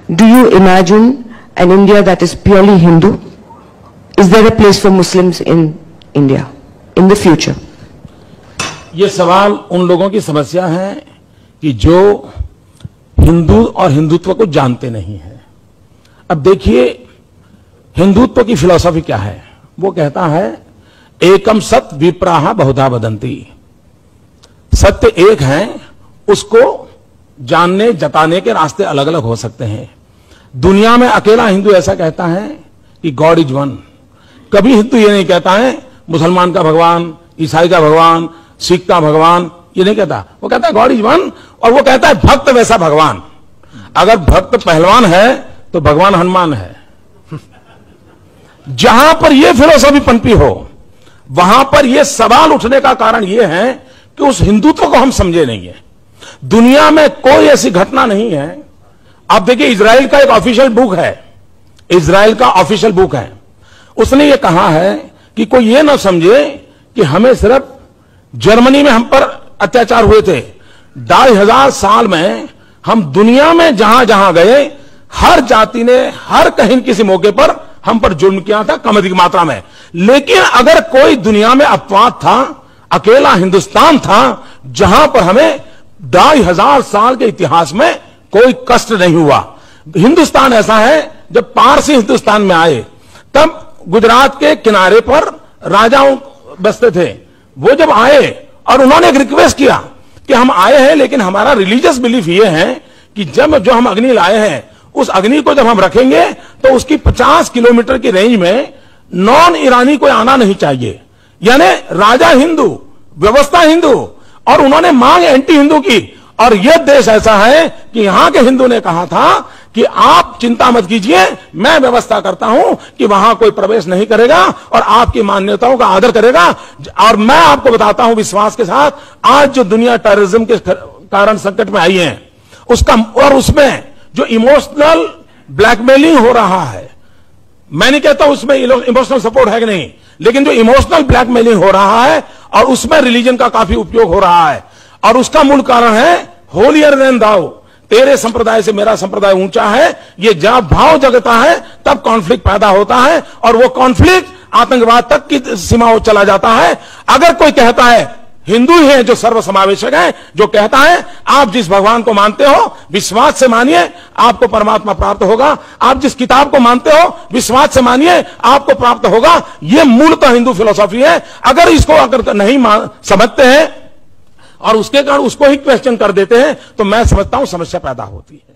Do you imagine an India that is purely Hindu? Is there a place for Muslims in India in the future? ये सवाल उन लोगों की समस्या है कि जो हिंदू और हिंदुत्व को जानते नहीं है। अब देखिए, हिंदुत्व की फिलॉसफी क्या है? वो कहता है एकम सत्य विप्राह बहुधा वदंती। सत्य एक है, उसको जानने जताने के रास्ते अलग अलग हो सकते हैं। दुनिया में अकेला हिंदू ऐसा कहता है कि गॉड इज वन। कभी हिंदू ये नहीं कहता है मुसलमान का भगवान, ईसाई का भगवान, सिख का भगवान, ये नहीं कहता। वो कहता है गॉड इज वन, और वो कहता है भक्त वैसा भगवान। अगर भक्त पहलवान है तो भगवान हनुमान है। जहां पर यह फिलोसॉफी पनपी हो, वहां पर यह सवाल उठने का कारण यह है कि उस हिंदुत्व को हम समझे नहीं है। दुनिया में कोई ऐसी घटना नहीं है। आप देखिए, इजराइल का एक ऑफिशियल बुक है, इजराइल का ऑफिशियल बुक है, उसने यह कहा है कि कोई यह ना समझे कि हमें सिर्फ जर्मनी में हम पर अत्याचार हुए थे। 2500 साल में हम दुनिया में जहां जहां गए, हर जाति ने हर कहीं किसी मौके पर हम पर जुल्म किया था, कम अधिक मात्रा में। लेकिन अगर कोई दुनिया में अपवाद था, अकेला हिंदुस्तान था जहां पर हमें 2500 साल के इतिहास में कोई कष्ट नहीं हुआ। हिंदुस्तान ऐसा है, जब पारसी हिंदुस्तान में आए तब गुजरात के किनारे पर राजाओं बसते थे। वो जब आए और उन्होंने एक रिक्वेस्ट किया कि हम आए हैं, लेकिन हमारा रिलीजियस बिलीफ ये है कि जब जो हम अग्नि लाए हैं, उस अग्नि को जब हम रखेंगे तो उसकी 50 किलोमीटर की रेंज में नॉन ईरानी कोई आना नहीं चाहिए। यानी राजा हिंदू, व्यवस्था हिंदू, और उन्होंने मांग एंटी हिंदू की। और यह देश ऐसा है कि यहां के हिंदू ने कहा था कि आप चिंता मत कीजिए, मैं व्यवस्था करता हूं कि वहां कोई प्रवेश नहीं करेगा और आपकी मान्यताओं का आदर करेगा। और मैं आपको बताता हूं विश्वास के साथ, आज जो दुनिया टेररिज्म के कारण संकट में आई है, उसका और उसमें जो इमोशनल ब्लैकमेलिंग हो रहा है, मैं नहीं कहता उसमें इमोशनल सपोर्ट है कि नहीं, लेकिन जो इमोशनल ब्लैकमेलिंग हो रहा है और उसमें रिलीजन का काफी उपयोग हो रहा है, और उसका मूल कारण है होलियर देन दाउ। तेरे संप्रदाय से मेरा संप्रदाय ऊंचा है, ये जब भाव जगता है तब कॉन्फ्लिक्ट पैदा होता है, और वो कॉन्फ्लिक्ट आतंकवाद तक की सीमाओं चला जाता है। अगर कोई कहता है हिंदू ही है जो सर्वसमावेशक है, जो कहता है आप जिस भगवान को मानते हो विश्वास से मानिए आपको परमात्मा प्राप्त होगा, आप जिस किताब को मानते हो विश्वास से मानिए आपको प्राप्त होगा, यह मूलतः हिंदू फिलॉसफी है। अगर इसको अगर नहीं समझते हैं और उसके कारण उसको ही क्वेश्चन कर देते हैं, तो मैं समझता हूं समस्या पैदा होती है।